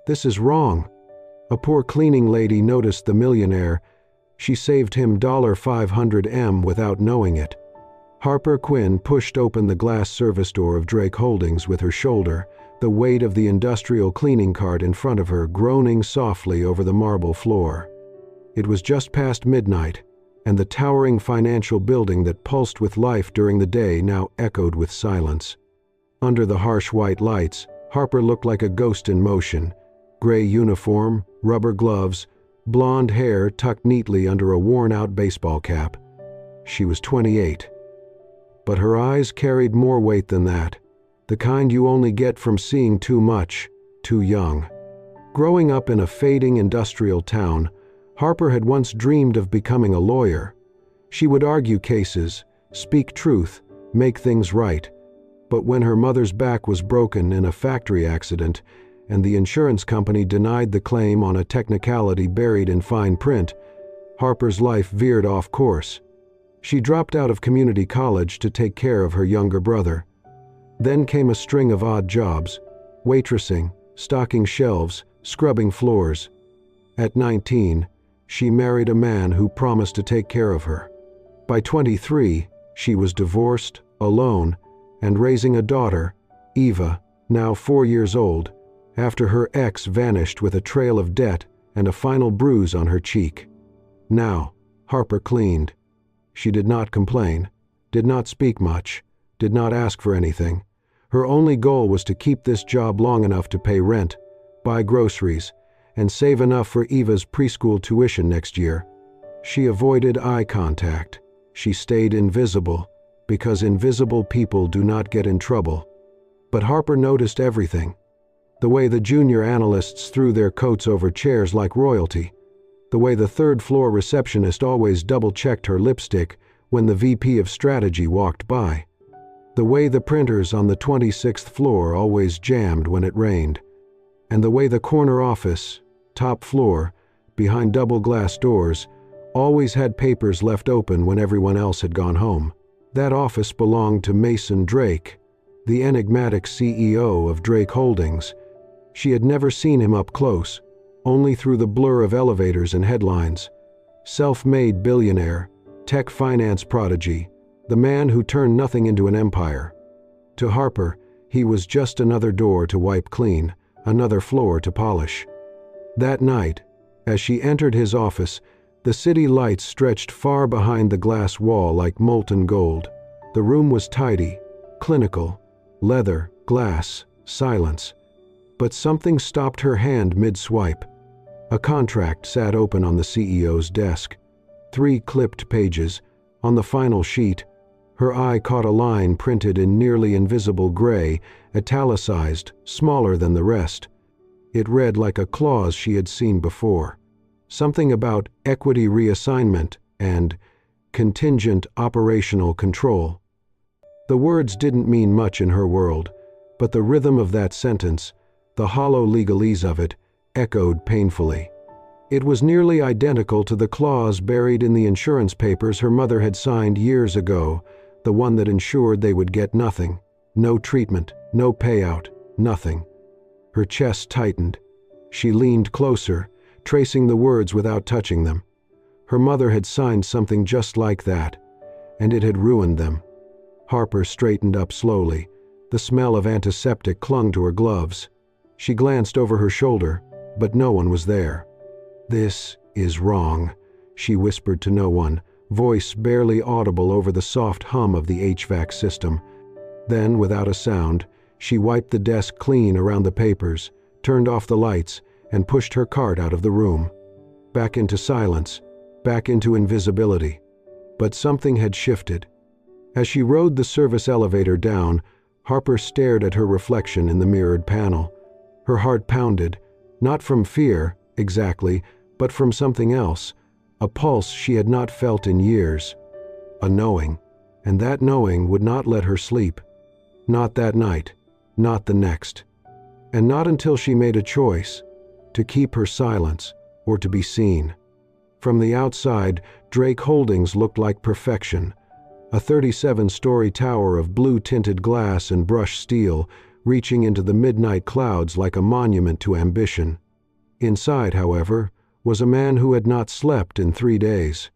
This is wrong." A poor cleaning lady noticed the millionaire. She saved him $500M without knowing it. Harper Quinn pushed open the glass service door of Drake Holdings with her shoulder, the weight of the industrial cleaning cart in front of her groaning softly over the marble floor. It was just past midnight, and the towering financial building that pulsed with life during the day now echoed with silence. Under the harsh white lights, Harper looked like a ghost in motion. Gray uniform, rubber gloves, blonde hair tucked neatly under a worn-out baseball cap. She was 28. But her eyes carried more weight than that, the kind you only get from seeing too much, too young. Growing up in a fading industrial town, Harper had once dreamed of becoming a lawyer. She would argue cases, speak truth, make things right. But when her mother's back was broken in a factory accident, and the insurance company denied the claim on a technicality buried in fine print, Harper's life veered off course. She dropped out of community college to take care of her younger brother. Then came a string of odd jobs: waitressing, stocking shelves, scrubbing floors. At 19, she married a man who promised to take care of her. By 23, she was divorced, alone, and raising a daughter, Eva, now 4 years old, after her ex vanished with a trail of debt and a final bruise on her cheek. Now, Harper cleaned. She did not complain, did not speak much, did not ask for anything. Her only goal was to keep this job long enough to pay rent, buy groceries, and save enough for Eva's preschool tuition next year. She avoided eye contact. She stayed invisible, because invisible people do not get in trouble. But Harper noticed everything. The way the junior analysts threw their coats over chairs like royalty. The way the third-floor receptionist always double-checked her lipstick when the VP of strategy walked by. The way the printers on the 26th floor always jammed when it rained. And the way the corner office, top floor, behind double-glass doors, always had papers left open when everyone else had gone home. That office belonged to Mason Drake, the enigmatic CEO of Drake Holdings. She had never seen him up close, only through the blur of elevators and headlines. Self-made billionaire, tech finance prodigy, the man who turned nothing into an empire. To Harper, he was just another door to wipe clean, another floor to polish. That night, as she entered his office, the city lights stretched far behind the glass wall like molten gold. The room was tidy, clinical, leather, glass, silence. But something stopped her hand mid-swipe. A contract sat open on the CEO's desk. 3 clipped pages. On the final sheet, her eye caught a line printed in nearly invisible gray, italicized, smaller than the rest. It read like a clause she had seen before. Something about equity reassignment and contingent operational control. The words didn't mean much in her world, but the rhythm of that sentence, the hollow legalese of it, echoed painfully. It was nearly identical to the clause buried in the insurance papers her mother had signed years ago, the one that ensured they would get nothing, no treatment, no payout, nothing. Her chest tightened. She leaned closer, tracing the words without touching them. Her mother had signed something just like that, and it had ruined them. Harper straightened up slowly. The smell of antiseptic clung to her gloves. She glanced over her shoulder, but no one was there. "This is wrong," she whispered to no one, voice barely audible over the soft hum of the HVAC system. Then, without a sound, she wiped the desk clean around the papers, turned off the lights, and pushed her cart out of the room. Back into silence, back into invisibility. But something had shifted. As she rode the service elevator down, Harper stared at her reflection in the mirrored panel. Her heart pounded, not from fear, exactly, but from something else, a pulse she had not felt in years. A knowing, and that knowing would not let her sleep. Not that night, not the next. And not until she made a choice, to keep her silence or to be seen. From the outside, Drake Holdings looked like perfection. A 37-story tower of blue-tinted glass and brushed steel, reaching into the midnight clouds like a monument to ambition. Inside, however, was a man who had not slept in 3 days.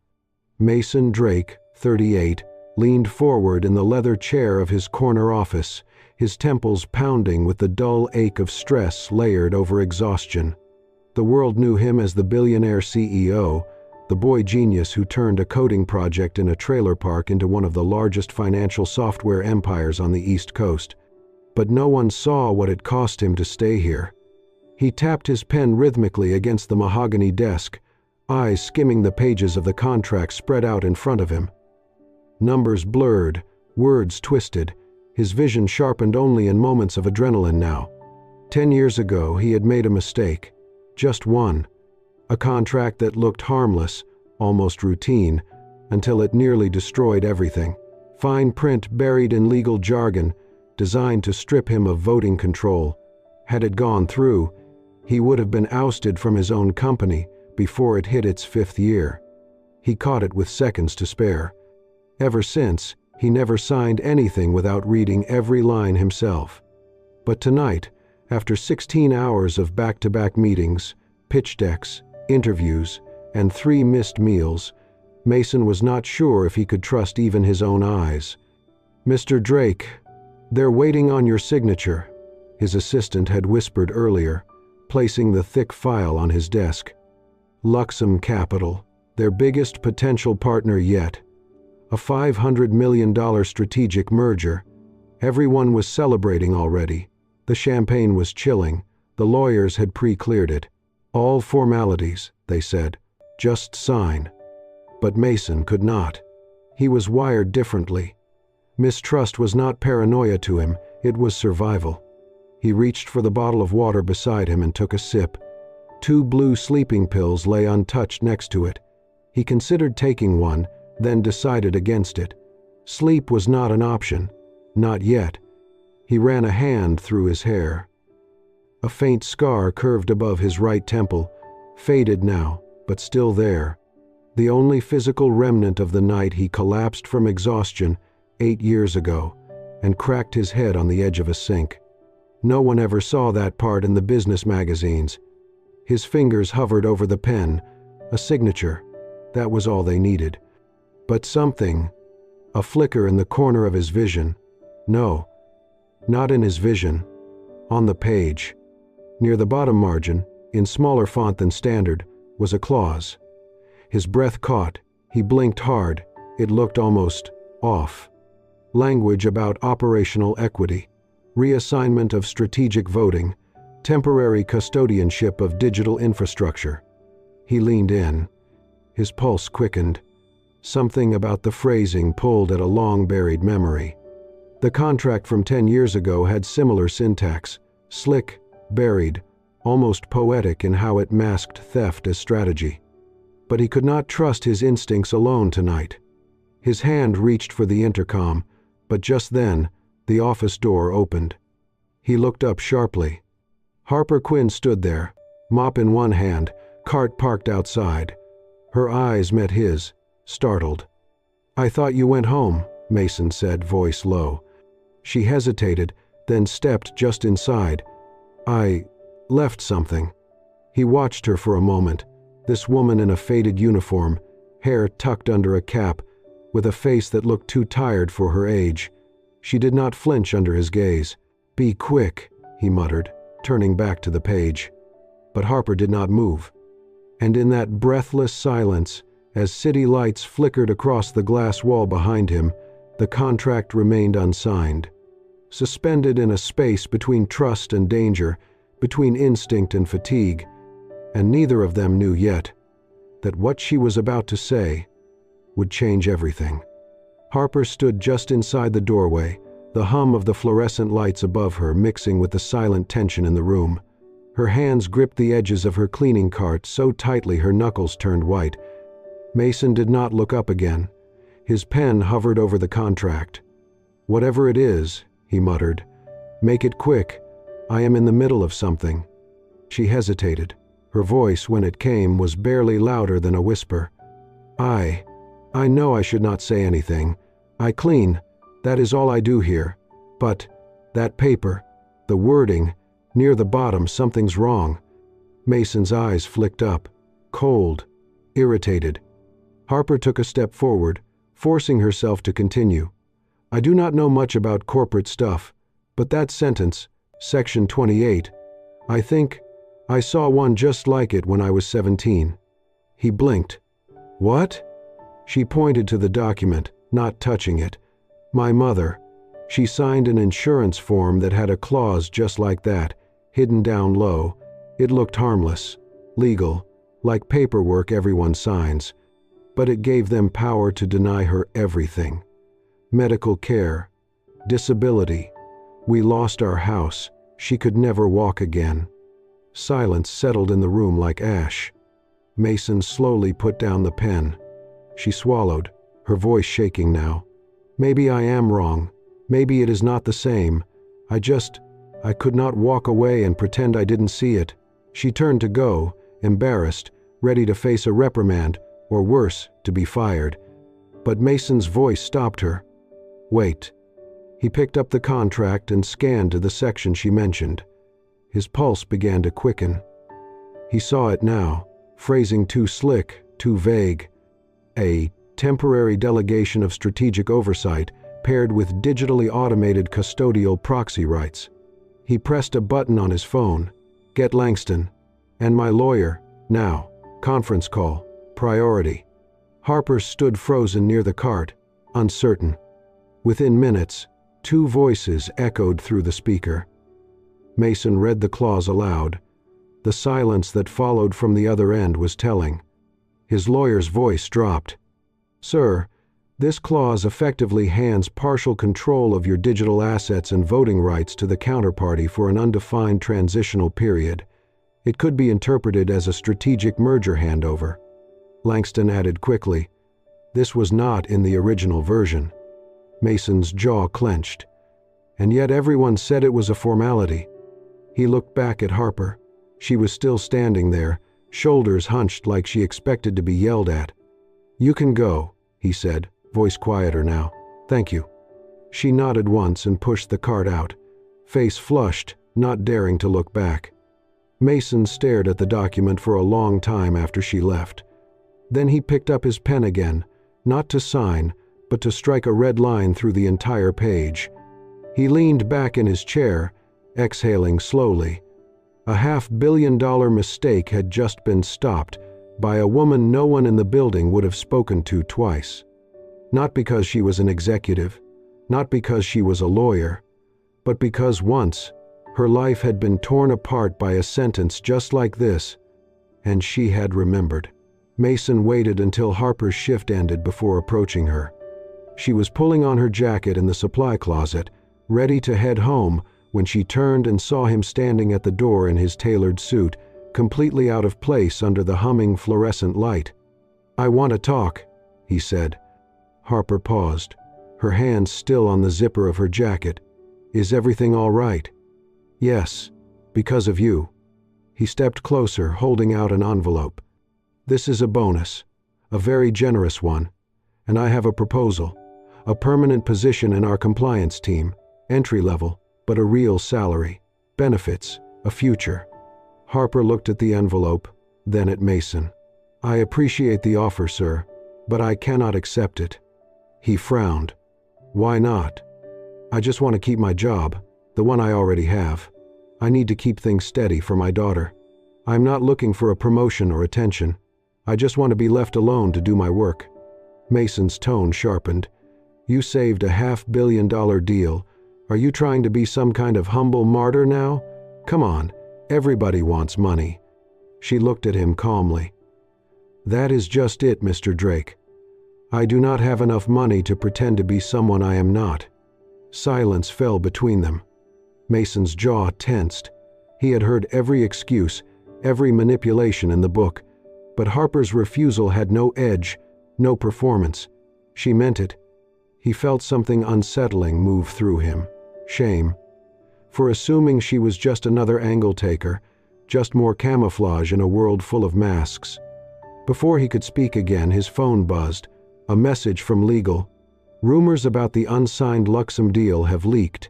Mason Drake, 38, leaned forward in the leather chair of his corner office, his temples pounding with the dull ache of stress layered over exhaustion. The world knew him as the billionaire CEO, the boy genius who turned a coding project in a trailer park into one of the largest financial software empires on the East Coast. But no one saw what it cost him to stay here. He tapped his pen rhythmically against the mahogany desk, eyes skimming the pages of the contract spread out in front of him. Numbers blurred, words twisted, his vision sharpened only in moments of adrenaline now. 10 years ago, he had made a mistake. Just one. A contract that looked harmless, almost routine, until it nearly destroyed everything. Fine print buried in legal jargon, designed to strip him of voting control. Had it gone through, he would have been ousted from his own company before it hit its 5th year. He caught it with seconds to spare. Ever since, he never signed anything without reading every line himself. But tonight, after 16 hours of back-to-back meetings, pitch decks, interviews, and 3 missed meals, Mason was not sure if he could trust even his own eyes. "Mr. Drake, they're waiting on your signature," his assistant had whispered earlier, placing the thick file on his desk. Luxem Capital, their biggest potential partner yet. A $500 million strategic merger. Everyone was celebrating already. The champagne was chilling. The lawyers had pre-cleared it. All formalities, they said. Just sign. But Mason could not. He was wired differently. Mistrust was not paranoia to him, it was survival. He reached for the bottle of water beside him and took a sip. 2 blue sleeping pills lay untouched next to it. He considered taking one, then decided against it. Sleep was not an option. Not yet. He ran a hand through his hair. A faint scar curved above his right temple, faded now, but still there. The only physical remnant of the night he collapsed from exhaustion 8 years ago and cracked his head on the edge of a sink. No one ever saw that part in the business magazines. His fingers hovered over the pen, a signature. That was all they needed. But something, a flicker in the corner of his vision. No, not in his vision. On the page, near the bottom margin, in smaller font than standard, was a clause. His breath caught. He blinked hard. It looked almost off. Language about operational equity, reassignment of strategic voting, temporary custodianship of digital infrastructure. He leaned in. His pulse quickened. Something about the phrasing pulled at a long-buried memory. The contract from 10 years ago had similar syntax, slick, buried, almost poetic in how it masked theft as strategy. But he could not trust his instincts alone tonight. His hand reached for the intercom, but just then, the office door opened. He looked up sharply. Harper Quinn stood there, mop in one hand, cart parked outside. Her eyes met his, startled. "I thought you went home," Mason said, voice low. She hesitated, then stepped just inside. "I left something." He watched her for a moment, this woman in a faded uniform, hair tucked under a cap, with a face that looked too tired for her age. She did not flinch under his gaze. "Be quick," he muttered, turning back to the page. But Harper did not move. And in that breathless silence, as city lights flickered across the glass wall behind him, the contract remained unsigned. Suspended in a space between trust and danger, between instinct and fatigue, and neither of them knew yet that what she was about to say would change everything. Harper stood just inside the doorway, the hum of the fluorescent lights above her mixing with the silent tension in the room. Her hands gripped the edges of her cleaning cart so tightly her knuckles turned white. Mason did not look up again. His pen hovered over the contract. "Whatever it is," he muttered, "make it quick. I am in the middle of something." She hesitated. Her voice, when it came, was barely louder than a whisper. I know I should not say anything. I clean. That is all I do here. But that paper, The wording, near the bottom, something's wrong. Mason's eyes flicked up, cold, irritated. Harper took a step forward, forcing herself to continue. I do not know much about corporate stuff, but that sentence, Section 28, I think I saw one just like it when I was 17. He blinked. What? She pointed to the document, not touching it. My mother. She signed an insurance form that had a clause just like that, hidden down low. It looked harmless, legal, like paperwork everyone signs. But it gave them power to deny her everything. Medical care, disability. We lost our house. She could never walk again. Silence settled in the room like ash. Mason slowly put down the pen. She swallowed, her voice shaking now. Maybe I am wrong. Maybe it is not the same. I could not walk away and pretend I didn't see it. She turned to go, embarrassed, ready to face a reprimand, or worse, to be fired. But Mason's voice stopped her. Wait. He picked up the contract and scanned to the section she mentioned. His pulse began to quicken. He saw it now, phrasing too slick, too vague. A temporary delegation of strategic oversight paired with digitally automated custodial proxy rights. He pressed a button on his phone. Get Langston. And my lawyer, now. Conference call. Priority. Harper stood frozen near the cart, uncertain. Within minutes, two voices echoed through the speaker. Mason read the clause aloud. The silence that followed from the other end was telling. His lawyer's voice dropped. Sir, this clause effectively hands partial control of your digital assets and voting rights to the counterparty for an undefined transitional period. It could be interpreted as a strategic merger handover. Langston added quickly, this was not in the original version. Mason's jaw clenched. And yet everyone said it was a formality. He looked back at Harper. She was still standing there, shoulders hunched like she expected to be yelled at. You can go, he said, voice quieter now. Thank you. She nodded once and pushed the cart out, face flushed, not daring to look back. Mason stared at the document for a long time after she left. Then he picked up his pen again, not to sign, but to strike a red line through the entire page. He leaned back in his chair, exhaling slowly. A $500 million mistake had just been stopped by a woman no one in the building would have spoken to twice. Not because she was an executive, not because she was a lawyer, but because once her life had been torn apart by a sentence just like this, and she had remembered. Mason waited until Harper's shift ended before approaching her. She was pulling on her jacket in the supply closet, ready to head home, when she turned and saw him standing at the door in his tailored suit, completely out of place under the humming fluorescent light. I want to talk, he said. Harper paused, her hands still on the zipper of her jacket. Is everything all right? Yes, because of you. He stepped closer, holding out an envelope. This is a bonus, a very generous one, and I have a proposal, a permanent position in our compliance team, entry level, but a real salary, benefits, a future. Harper looked at the envelope, then at Mason. I appreciate the offer, sir, but I cannot accept it. He frowned. Why not? I just want to keep my job, the one I already have. I need to keep things steady for my daughter. I'm not looking for a promotion or attention. I just want to be left alone to do my work. Mason's tone sharpened. You saved a $500 million deal. Are you trying to be some kind of humble martyr now? Come on, everybody wants money. She looked at him calmly. That is just it, Mr. Drake. I do not have enough money to pretend to be someone I am not. Silence fell between them. Mason's jaw tensed. He had heard every excuse, every manipulation in the book, but Harper's refusal had no edge, no performance. She meant it. He felt something unsettling move through him. Shame. For assuming she was just another angle taker, just more camouflage in a world full of masks. Before he could speak again, his phone buzzed. A message from legal. Rumors about the unsigned Luxem deal have leaked.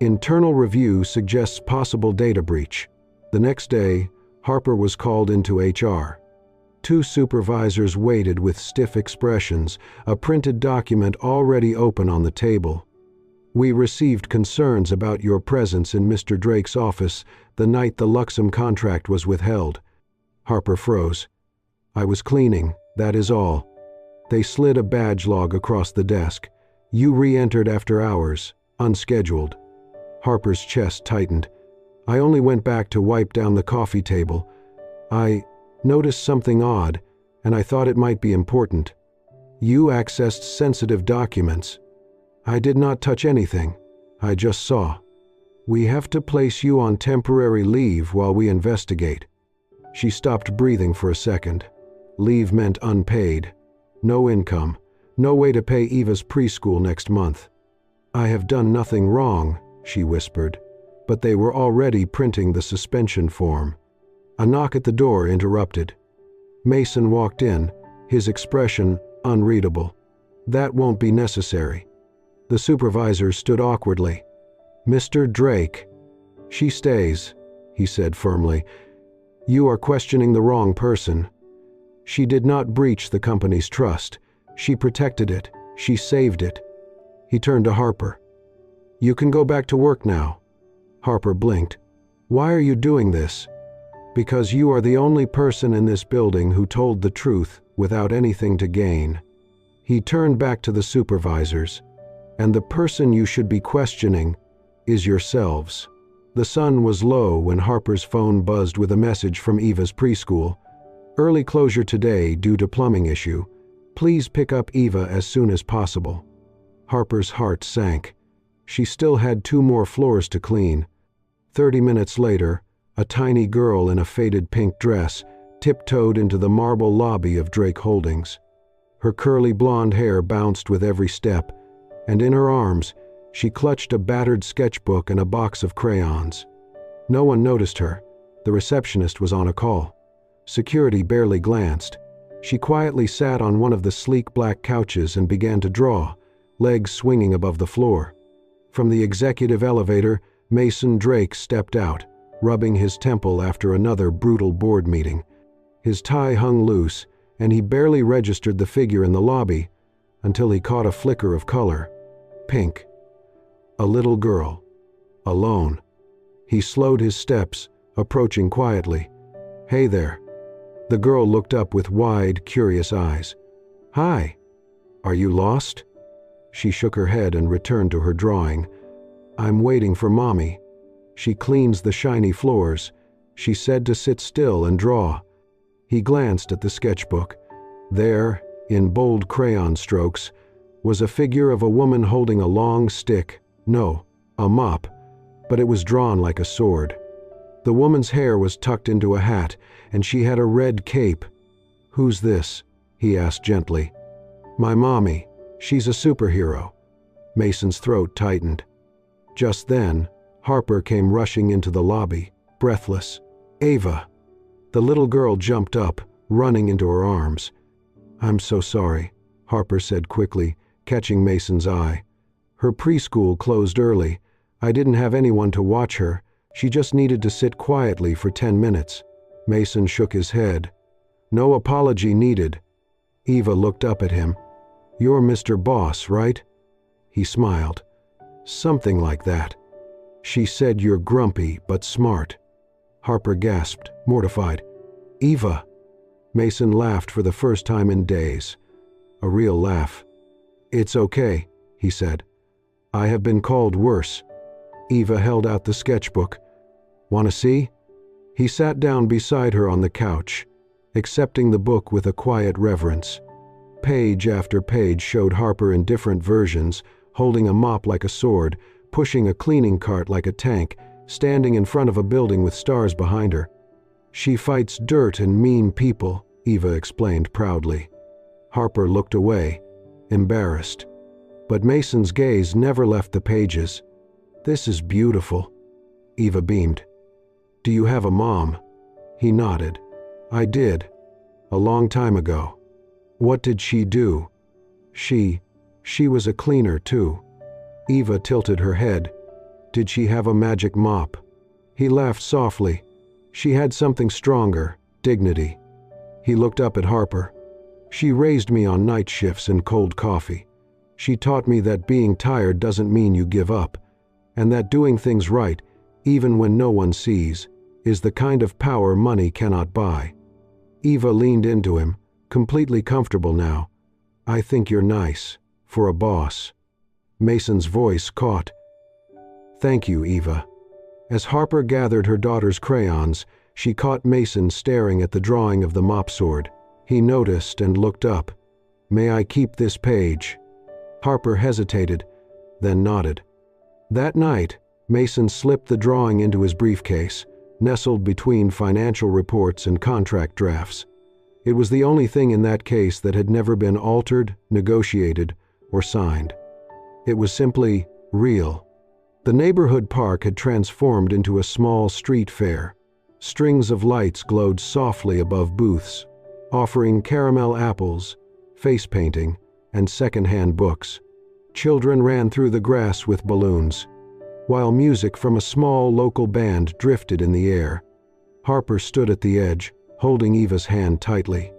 Internal review suggests possible data breach. The next day, Harper was called into HR. Two supervisors waited with stiff expressions, a printed document already open on the table. "We received concerns about your presence in Mr. Drake's office the night the Luxem contract was withheld." Harper froze. "I was cleaning, that is all." They slid a badge log across the desk. "You re-entered after hours, unscheduled." Harper's chest tightened. "I only went back to wipe down the coffee table. I noticed something odd, and I thought it might be important." "You accessed sensitive documents." "I did not touch anything. I just saw." "We have to place you on temporary leave while we investigate." She stopped breathing for a second. Leave meant unpaid. No income. No way to pay Eva's preschool next month. "I have done nothing wrong," she whispered, but they were already printing the suspension form. A knock at the door interrupted. Mason walked in, his expression unreadable. "That won't be necessary." The supervisor stood awkwardly. "Mr. Drake." "She stays," he said firmly. "You are questioning the wrong person. She did not breach the company's trust. She protected it. She saved it." He turned to Harper. "You can go back to work now." Harper blinked. "Why are you doing this?" "Because you are the only person in this building who told the truth without anything to gain." He turned back to the supervisors. "And the person you should be questioning is yourselves." The sun was low when Harper's phone buzzed with a message from Eva's preschool. "Early closure today due to plumbing issue. Please pick up Eva as soon as possible." Harper's heart sank. She still had 2 more floors to clean. 30 minutes later, a tiny girl in a faded pink dress tiptoed into the marble lobby of Drake Holdings. Her curly blonde hair bounced with every step, and in her arms, she clutched a battered sketchbook and a box of crayons. No one noticed her. The receptionist was on a call. Security barely glanced. She quietly sat on one of the sleek black couches and began to draw, legs swinging above the floor. From the executive elevator, Mason Drake stepped out, rubbing his temple after another brutal board meeting. His tie hung loose, and he barely registered the figure in the lobby until he caught a flicker of color. Pink. A little girl. Alone. He slowed his steps, approaching quietly. "Hey there." The girl looked up with wide, curious eyes. "Hi. Are you lost?" She shook her head and returned to her drawing. "I'm waiting for Mommy. She cleans the shiny floors. She said to sit still and draw." He glanced at the sketchbook. There, in bold crayon strokes, was a figure of a woman holding a long stick. No, a mop, but it was drawn like a sword. The woman's hair was tucked into a hat, and she had a red cape. "Who's this?" he asked gently. "My mommy. She's a superhero." Mason's throat tightened. Just then, Harper came rushing into the lobby, breathless. "Ava!" The little girl jumped up, running into her arms. "I'm so sorry," Harper said quickly, catching Mason's eye. "Her preschool closed early. I didn't have anyone to watch her. She just needed to sit quietly for 10 minutes. Mason shook his head. "No apology needed." Eva looked up at him. "You're Mr. Boss, right?" He smiled. "Something like that." "She said you're grumpy but smart." Harper gasped, mortified. "Eva!" Mason laughed for the first time in days. A real laugh. "It's okay," he said. "I have been called worse." Eva held out the sketchbook. "Want to see?" He sat down beside her on the couch, accepting the book with a quiet reverence. Page after page showed Harper in different versions, holding a mop like a sword, pushing a cleaning cart like a tank, standing in front of a building with stars behind her. "She fights dirt and mean people," Eva explained proudly. Harper looked away, embarrassed. But Mason's gaze never left the pages. "This is beautiful." Eva beamed. "Do you have a mom?" He nodded. "I did. A long time ago." "What did she do?" She was a cleaner too." Eva tilted her head. Did she have a magic mop? He laughed softly. She had something stronger, dignity. He looked up at Harper. She raised me on night shifts and cold coffee. She taught me that being tired doesn't mean you give up, and that doing things right, even when no one sees, is the kind of power money cannot buy. Eva leaned into him, completely comfortable now. I think you're nice, for a boss. Mason's voice caught. Thank you, Eva. As Harper gathered her daughter's crayons, she caught Mason staring at the drawing of the mop sword. He noticed and looked up. May I keep this page? Harper hesitated, then nodded. That night, Mason slipped the drawing into his briefcase, nestled between financial reports and contract drafts. It was the only thing in that case that had never been altered, negotiated, or signed. It was simply real. The neighborhood park had transformed into a small street fair. Strings of lights glowed softly above booths, offering caramel apples, face painting, and second-hand books. Children ran through the grass with balloons, while music from a small local band drifted in the air. Harper stood at the edge, holding Eva's hand tightly.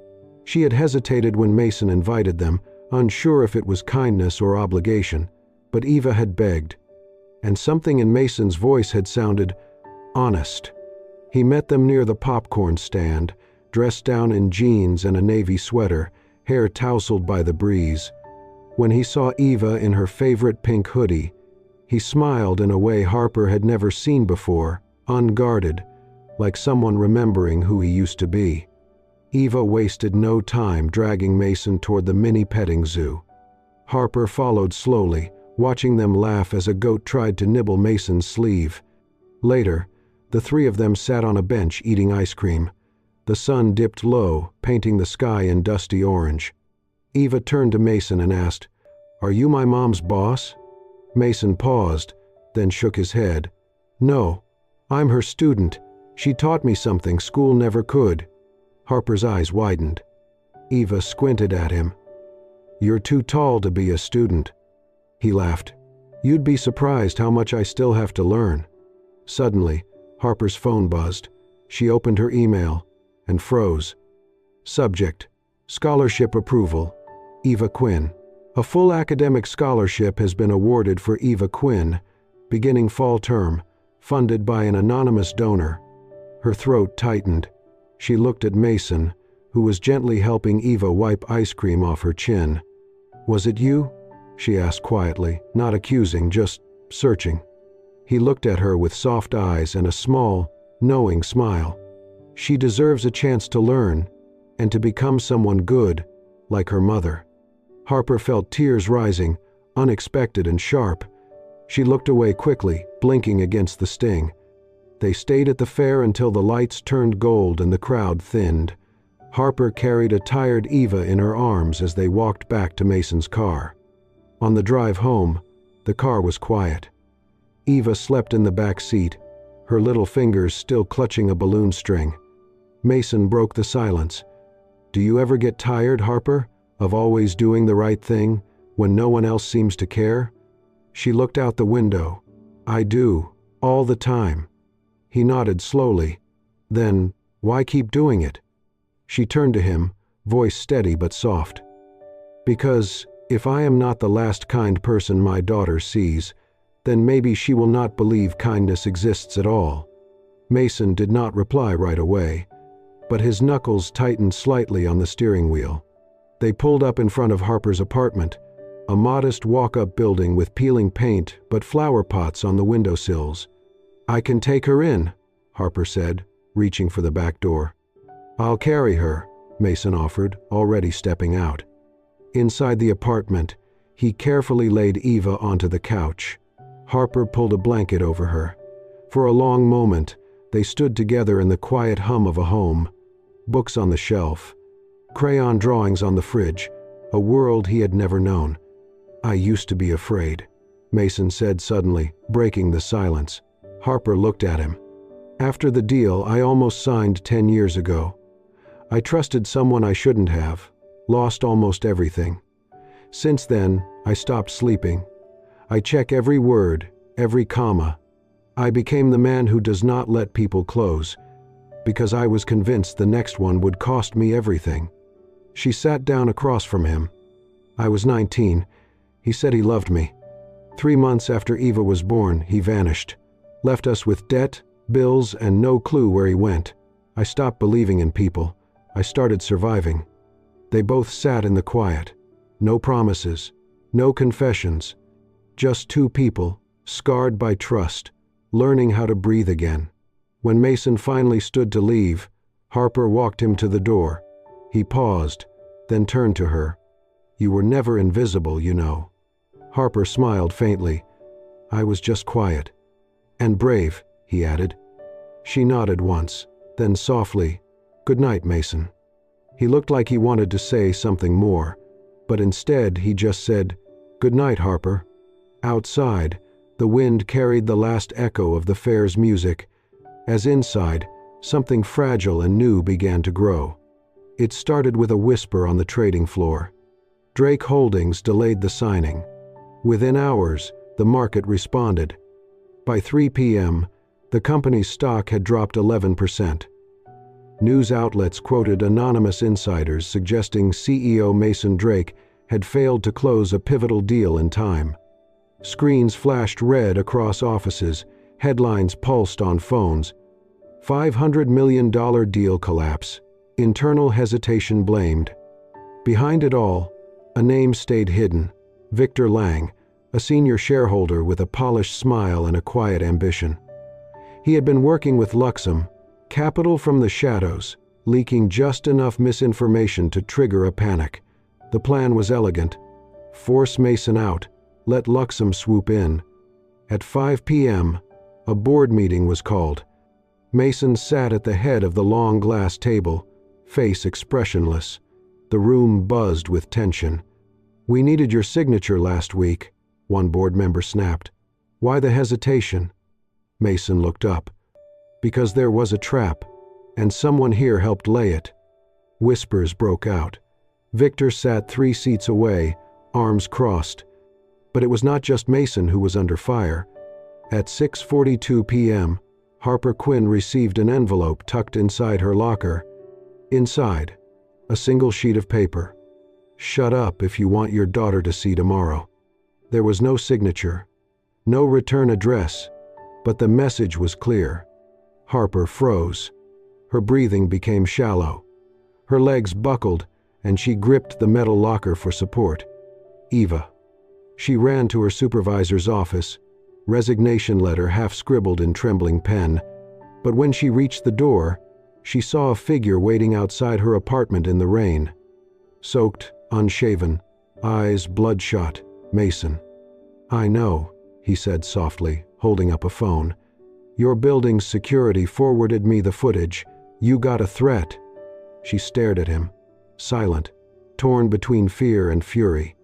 She had hesitated when Mason invited them, unsure if it was kindness or obligation, but Eva had begged, and something in Mason's voice had sounded honest. He met them near the popcorn stand, dressed down in jeans and a navy sweater, hair tousled by the breeze. When he saw Eva in her favorite pink hoodie, he smiled in a way Harper had never seen before, unguarded, like someone remembering who he used to be. Eva wasted no time dragging Mason toward the mini petting zoo. Harper followed slowly, watching them laugh as a goat tried to nibble Mason's sleeve. Later, the three of them sat on a bench eating ice cream. The sun dipped low, painting the sky in dusty orange. Eva turned to Mason and asked, "Are you my mom's boss?" Mason paused, then shook his head. "No, I'm her student. She taught me something school never could." Harper's eyes widened. Eva squinted at him. "You're too tall to be a student." He laughed. "You'd be surprised how much I still have to learn." Suddenly, Harper's phone buzzed. She opened her email and froze. Subject: Scholarship Approval. Eva Quinn. A full academic scholarship has been awarded for Eva Quinn, beginning fall term, funded by an anonymous donor. Her throat tightened. She looked at Mason, who was gently helping Eva wipe ice cream off her chin. "Was it you?" she asked quietly, not accusing, just searching. He looked at her with soft eyes and a small, knowing smile. She deserves a chance to learn, and to become someone good, like her mother. Harper felt tears rising, unexpected and sharp. She looked away quickly, blinking against the sting. They stayed at the fair until the lights turned gold and the crowd thinned. Harper carried a tired Eva in her arms as they walked back to Mason's car. On the drive home, the car was quiet. Eva slept in the back seat, her little fingers still clutching a balloon string. Mason broke the silence. "Do you ever get tired, Harper, of always doing the right thing when no one else seems to care?" She looked out the window. "I do, all the time." He nodded slowly. "Then, why keep doing it?" She turned to him, voice steady but soft. "Because if I am not the last kind person my daughter sees, then maybe she will not believe kindness exists at all." Mason did not reply right away, but his knuckles tightened slightly on the steering wheel. They pulled up in front of Harper's apartment, a modest walk-up building with peeling paint but flower pots on the windowsills. "I can take her in," Harper said, reaching for the back door. "I'll carry her," Mason offered, already stepping out. Inside the apartment, he carefully laid Eva onto the couch. Harper pulled a blanket over her. For a long moment, they stood together in the quiet hum of a home. Books on the shelf, crayon drawings on the fridge, a world he had never known. "I used to be afraid," Mason said suddenly, breaking the silence. Harper looked at him. "After the deal I almost signed 10 years ago. I trusted someone I shouldn't have, lost almost everything. Since then, I stopped sleeping. I check every word, every comma, I became the man who does not let people close, because I was convinced the next one would cost me everything. She sat down across from him. I was 19. He said he loved me. 3 months after Eva was born, he vanished, left us with debt, bills, and no clue where he went. I stopped believing in people. I started surviving. They both sat in the quiet. No promises, no confessions. Just two people, scarred by trust, learning how to breathe again. When Mason finally stood to leave, Harper walked him to the door. He paused, then turned to her. "You were never invisible, you know." Harper smiled faintly. "I was just quiet. And brave," he added. She nodded once, then softly, "Good night, Mason." He looked like he wanted to say something more, but instead he just said, "Good night, Harper." Outside, the wind carried the last echo of the fair's music, as inside, something fragile and new began to grow. It started with a whisper on the trading floor. Drake Holdings delayed the signing. Within hours, the market responded. By 3 p.m., the company's stock had dropped 11%. News outlets quoted anonymous insiders suggesting CEO Mason Drake had failed to close a pivotal deal in time. Screens flashed red across offices, headlines pulsed on phones. $500 million deal collapse. Internal hesitation blamed. Behind it all, a name stayed hidden. Victor Lang, a senior shareholder with a polished smile and a quiet ambition. He had been working with Luxem, capital from the shadows, leaking just enough misinformation to trigger a panic. The plan was elegant. Force Mason out, let Luxem swoop in. At 5 p.m., a board meeting was called. Mason sat at the head of the long glass table, face expressionless. The room buzzed with tension. "We needed your signature last week," one board member snapped. "Why the hesitation?" Mason looked up. "Because there was a trap, and someone here helped lay it." Whispers broke out. Victor sat 3 seats away, arms crossed. But it was not just Mason who was under fire. At 6:42 p.m., Harper Quinn received an envelope tucked inside her locker. Inside, a single sheet of paper. "Shut up if you want your daughter to see tomorrow." There was no signature, no return address, but the message was clear. Harper froze. Her breathing became shallow. Her legs buckled, and she gripped the metal locker for support. Eva. She ran to her supervisor's office, resignation letter half scribbled in trembling pen. But when she reached the door, she saw a figure waiting outside her apartment in the rain. Soaked, unshaven, eyes bloodshot, Mason. "I know," he said softly, holding up a phone. "Your building's security forwarded me the footage. You got a threat." She stared at him, silent, torn between fear and fury.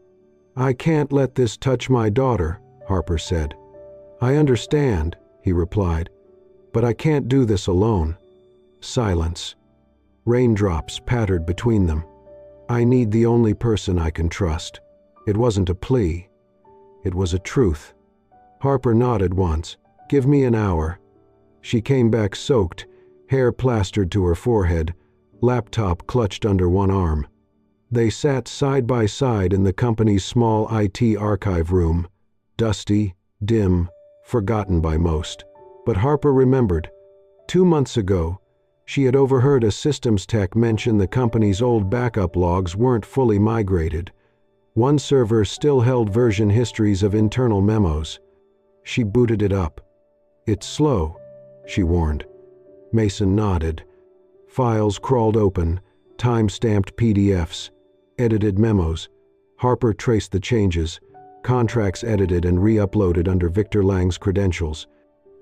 "I can't let this touch my daughter," Harper said. "I understand," he replied, "but I can't do this alone." Silence. Raindrops pattered between them. "I need the only person I can trust." It wasn't a plea. It was a truth. Harper nodded once. "Give me an hour." She came back soaked, hair plastered to her forehead, laptop clutched under one arm. They sat side by side in the company's small IT archive room, dusty, dim, forgotten by most. But Harper remembered. 2 months ago, she had overheard a systems tech mention the company's old backup logs weren't fully migrated. One server still held version histories of internal memos. She booted it up. "It's slow," she warned. Mason nodded. Files crawled open, time-stamped PDFs, edited memos. Harper traced the changes, contracts edited and re-uploaded under Victor Lang's credentials.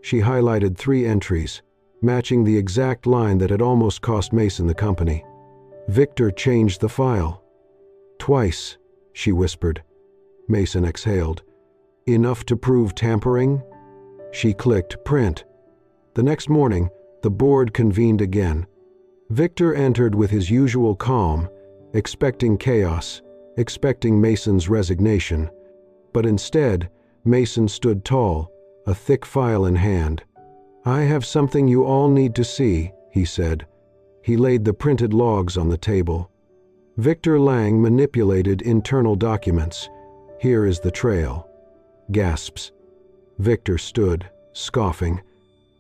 She highlighted 3 entries, matching the exact line that had almost cost Mason the company. Victor changed the file. "Twice," she whispered. Mason exhaled. "Enough to prove tampering?" She clicked print. The next morning, the board convened again. Victor entered with his usual calm, expecting chaos, expecting Mason's resignation. But instead, Mason stood tall, a thick file in hand. "I have something you all need to see," he said. He laid the printed logs on the table. Victor Lang manipulated internal documents. "Here is the trail." Gasps. Victor stood, scoffing.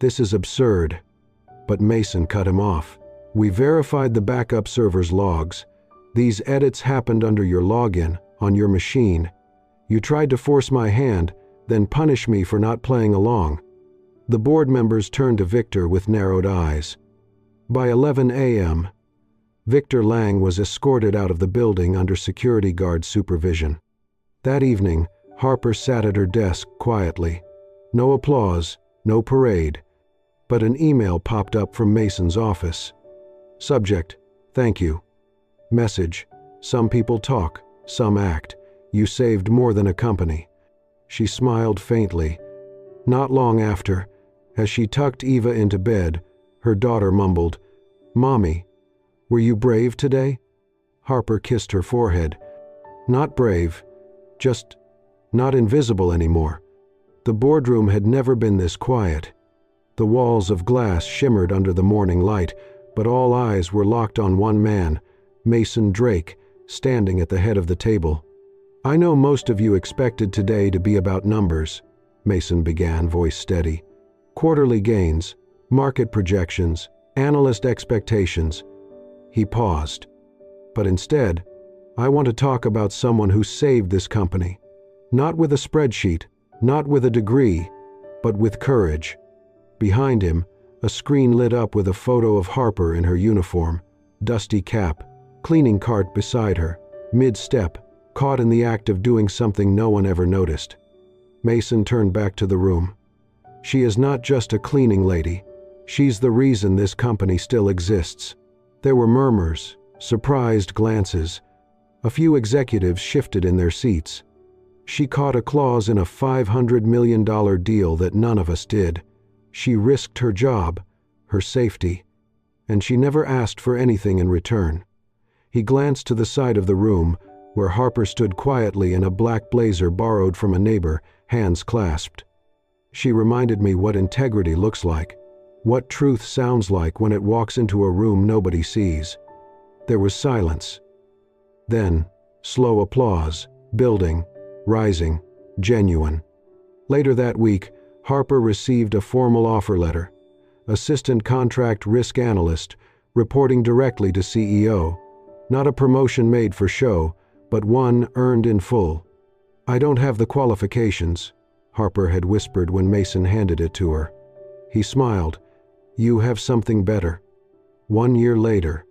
"This is absurd." But Mason cut him off. "We verified the backup server's logs. These edits happened under your login, on your machine. You tried to force my hand, then punish me for not playing along." The board members turned to Victor with narrowed eyes. By 11 a.m., Victor Lang was escorted out of the building under security guard supervision. That evening, Harper sat at her desk quietly. No applause, no parade. But an email popped up from Mason's office. Subject: "Thank you." Message: "Some people talk, some act. You saved more than a company." She smiled faintly. Not long after, as she tucked Eva into bed, her daughter mumbled, "Mommy, were you brave today?" Harper kissed her forehead. "Not brave, just not invisible anymore." The boardroom had never been this quiet. The walls of glass shimmered under the morning light, but all eyes were locked on one man, Mason Drake, standing at the head of the table. "I know most of you expected today to be about numbers," Mason began, voice steady. "Quarterly gains, market projections, analyst expectations." He paused. "But instead, I want to talk about someone who saved this company. Not with a spreadsheet, not with a degree, but with courage." Behind him, a screen lit up with a photo of Harper in her uniform, dusty cap, cleaning cart beside her, mid-step, caught in the act of doing something no one ever noticed. Mason turned back to the room. "She is not just a cleaning lady. She's the reason this company still exists." There were murmurs, surprised glances. A few executives shifted in their seats. She caught a clause in a $500 million deal that none of us did. She risked her job, her safety, and she never asked for anything in return. He glanced to the side of the room, where Harper stood quietly in a black blazer borrowed from a neighbor, hands clasped. "She reminded me what integrity looks like, what truth sounds like when it walks into a room nobody sees." There was silence. Then, slow applause, building, rising, genuine. Later that week, Harper received a formal offer letter. Assistant Contract Risk Analyst, reporting directly to CEO. Not a promotion made for show, but one earned in full. "I don't have the qualifications," Harper had whispered when Mason handed it to her. He smiled. "You have something better." 1 year later,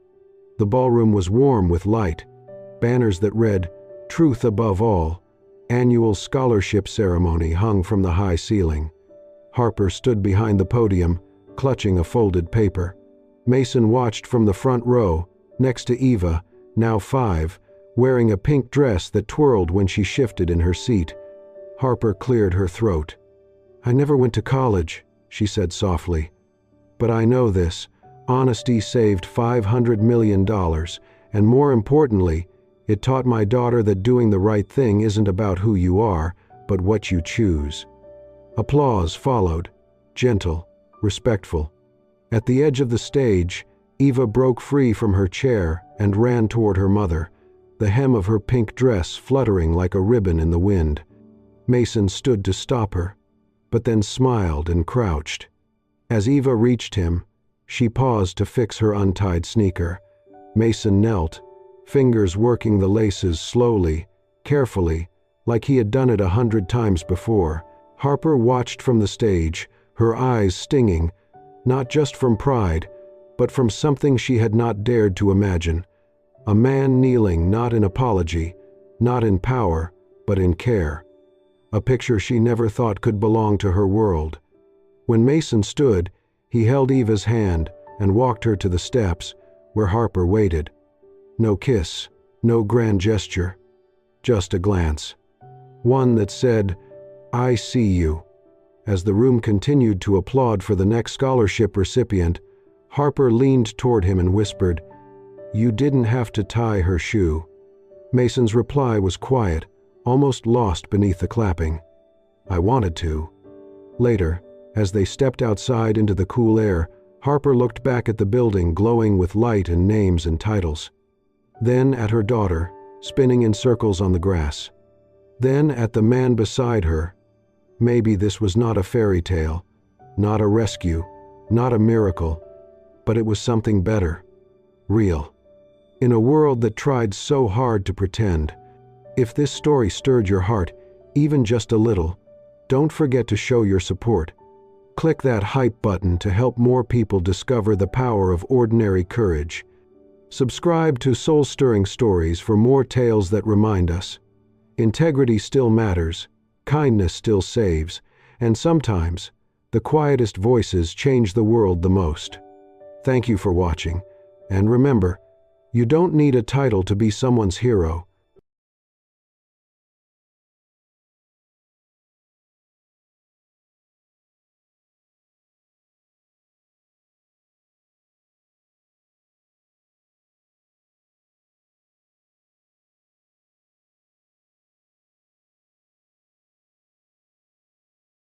the ballroom was warm with light. Banners that read, "Truth above all," annual scholarship ceremony hung from the high ceiling. Harper stood behind the podium, clutching a folded paper. Mason watched from the front row, next to Eva, now 5, wearing a pink dress that twirled when she shifted in her seat. Harper cleared her throat. "I never went to college," she said softly. "But I know this. Honesty saved $500 million, and more importantly, it taught my daughter that doing the right thing isn't about who you are, but what you choose." Applause followed, gentle, respectful. At the edge of the stage, Eva broke free from her chair and ran toward her mother, the hem of her pink dress fluttering like a ribbon in the wind. Mason stood to stop her, but then smiled and crouched. As Eva reached him, she paused to fix her untied sneaker. Mason knelt, fingers working the laces slowly, carefully, like he had done it 100 times before. Harper watched from the stage, her eyes stinging, not just from pride, but from something she had not dared to imagine. A man kneeling not in apology, not in power, but in care. A picture she never thought could belong to her world. When Mason stood, he held Eva's hand and walked her to the steps, where Harper waited. No kiss, no grand gesture, just a glance. One that said, "I see you." As the room continued to applaud for the next scholarship recipient, Harper leaned toward him and whispered, "You didn't have to tie her shoe." Mason's reply was quiet, almost lost beneath the clapping. "I wanted to." Later, as they stepped outside into the cool air, Harper looked back at the building glowing with light and names and titles. Then at her daughter, spinning in circles on the grass. Then at the man beside her. Maybe this was not a fairy tale, not a rescue, not a miracle, but it was something better. Real. In a world that tried so hard to pretend. If this story stirred your heart, even just a little, don't forget to show your support. Click that hype button to help more people discover the power of ordinary courage. Subscribe to Soul-Stirring Stories for more tales that remind us. Integrity still matters, kindness still saves, and sometimes, the quietest voices change the world the most. Thank you for watching, and remember, you don't need a title to be someone's hero.